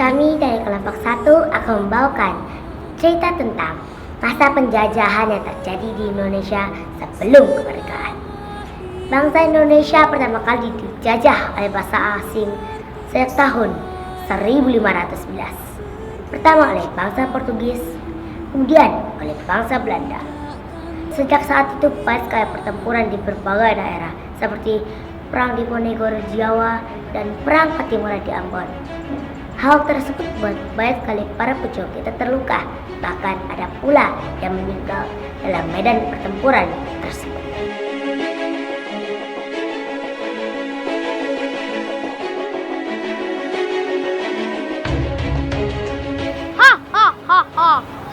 Kami dari kelompok 1 akan membawakan cerita tentang masa penjajahan yang terjadi di Indonesia sebelum kemerdekaan. Bangsa Indonesia pertama kali dijajah oleh bangsa asing sejak tahun 1511. Pertama oleh bangsa Portugis, kemudian oleh bangsa Belanda. Sejak saat itu banyak sekali pertempuran di berbagai daerah seperti Perang Diponegoro di Jawa dan Perang Pattimura di Ambon. Hal tersebut membuat banyak sekali para pejuang kita terluka, bahkan ada pula yang meninggal dalam medan pertempuran tersebut.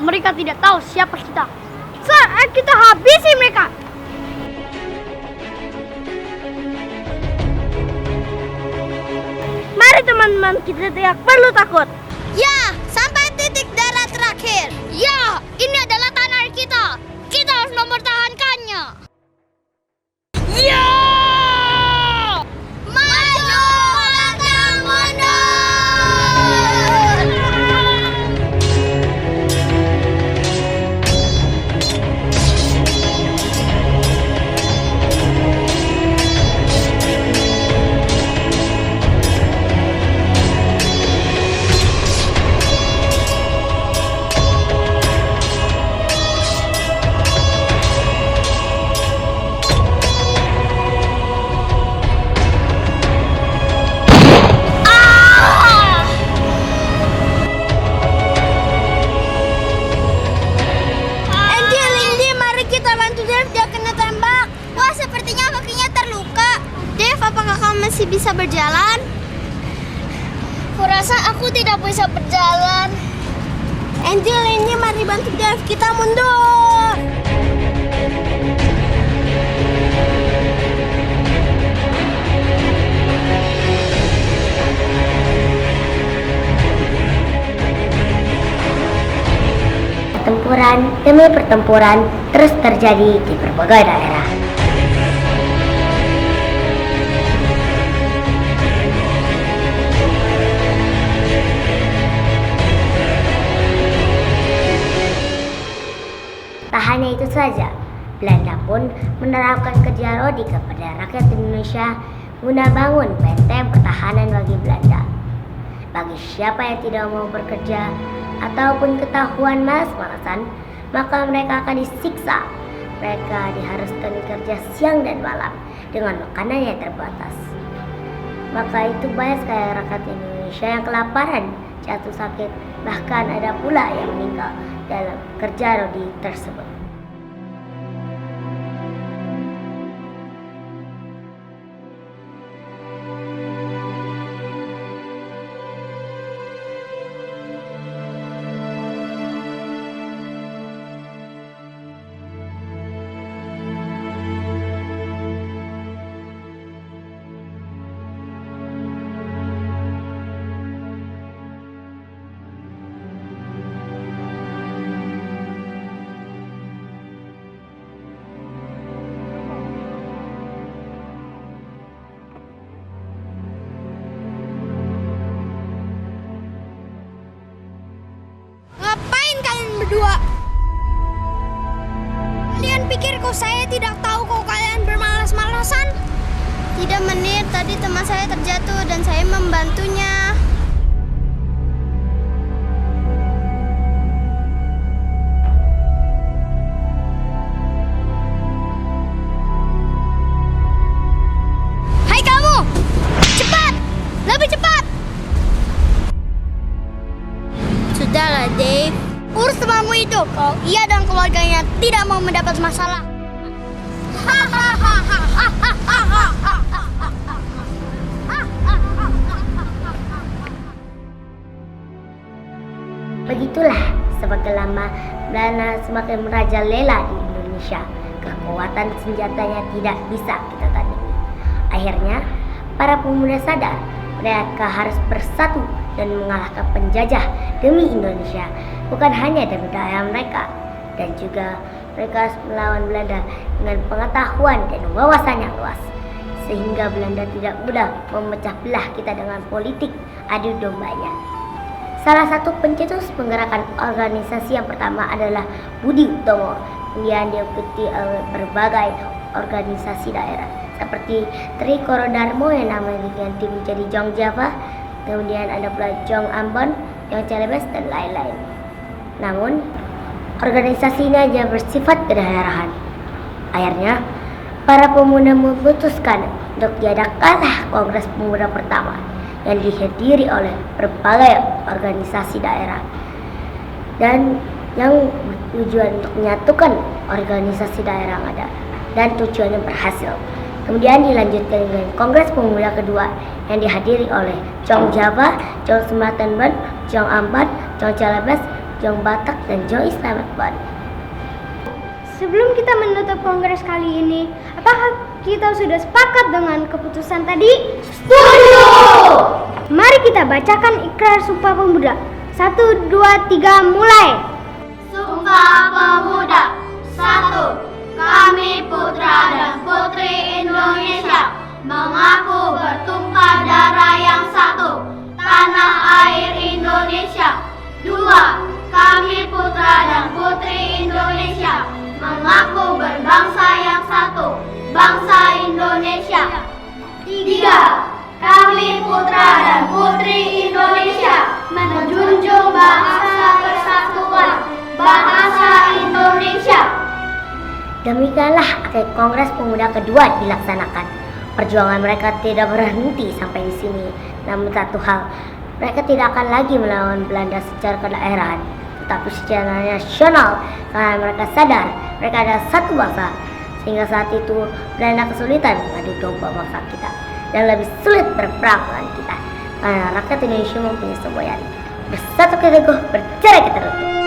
Mereka tidak tahu siapa kita. Saat kita habisi mereka. Mari teman-teman, kita tidak perlu takut. Ya, sampai titik darah terakhir. Ya, ini adalah tanah kita. Kita harus mempertahankannya. Ya! Maju pantang mundur! Apakah kamu masih bisa berjalan? Kurasa aku tidak bisa berjalan. Angel, ini mari bantu Dev, kita mundur. Pertempuran demi pertempuran terus terjadi di berbagai daerah. Tak hanya itu saja, Belanda pun menerapkan kerja rodi kepada rakyat Indonesia guna bangun benteng pertahanan bagi Belanda. Bagi siapa yang tidak mau bekerja ataupun ketahuan malas-malasan, maka mereka akan disiksa. Mereka diharuskan bekerja siang dan malam dengan makanan yang terbatas. Maka itu banyak sekali rakyat Indonesia yang kelaparan, jatuh sakit, bahkan ada pula yang meninggal dalam kerja rodi tersebut. Berdua. Kalian pikir kok saya tidak tahu kok kalian bermalas-malasan? Tidak, Menir, tadi teman saya terjatuh dan saya membantunya. Hai kamu! Cepat! Lebih cepat! Sudahlah, Dave. Urus temanmu itu, kalau ia dan keluarganya tidak mau mendapat masalah. Begitulah semakin lama Belanda semakin merajalela di Indonesia. Kekuatan senjatanya tidak bisa kita tandingi. Akhirnya, para pemuda sadar mereka harus bersatu dan mengalahkan penjajah demi Indonesia, bukan hanya demi daya mereka, dan juga mereka harus melawan Belanda dengan pengetahuan dan wawasan yang luas, sehingga Belanda tidak mudah memecah belah kita dengan politik adu dombanya. Salah satu pencetus penggerakan organisasi yang pertama adalah Budi Utomo. Kemudian diikuti oleh berbagai organisasi daerah seperti Tri Korodarmo yang namanya diganti menjadi Jong Java. Kemudian ada pula Jong Ambon, Jong Celebes, dan lain-lain. Namun, organisasi ini hanya bersifat kedaerahan. Akhirnya, para pemuda memutuskan untuk diadakanlah Kongres Pemuda pertama yang dihadiri oleh berbagai organisasi daerah dan yang bertujuan untuk menyatukan organisasi daerah yang ada dan tujuannya berhasil. Kemudian dilanjutkan dengan Kongres Pemuda kedua yang dihadiri oleh Jong Java, Jong Sumatera Barat, Jong Ambat, Jong Celebes, Jong Batak, dan Jong Islamabad. Sebelum kita menutup kongres kali ini, apakah kita sudah sepakat dengan keputusan tadi? Setuju! Mari kita bacakan ikrar Sumpah Pemuda. 1, 2, 3, mulai! Sumpah Pemuda. 1. Kami putra dan putri Indonesia mengaku bertumpah darah yang satu, tanah air Indonesia. 2. Kami putra dan putri Indonesia mengaku berbangsa yang satu, bangsa Indonesia. 3. Kami putra dan putri Indonesia menjunjung bahasa persatuan, bahasa Indonesia. Demikianlah akhir Kongres Pemuda kedua dilaksanakan. Perjuangan mereka tidak berhenti sampai di sini. Namun satu hal, mereka tidak akan lagi melawan Belanda secara kedaerahan, tetapi secara nasional, karena mereka sadar mereka adalah satu bangsa. Sehingga saat itu Belanda kesulitan mengadu domba bangsa kita dan lebih sulit berperang dengan kita, karena rakyat Indonesia mempunyai semboyan. Bersatu kita teguh, bercerai kita runtuh.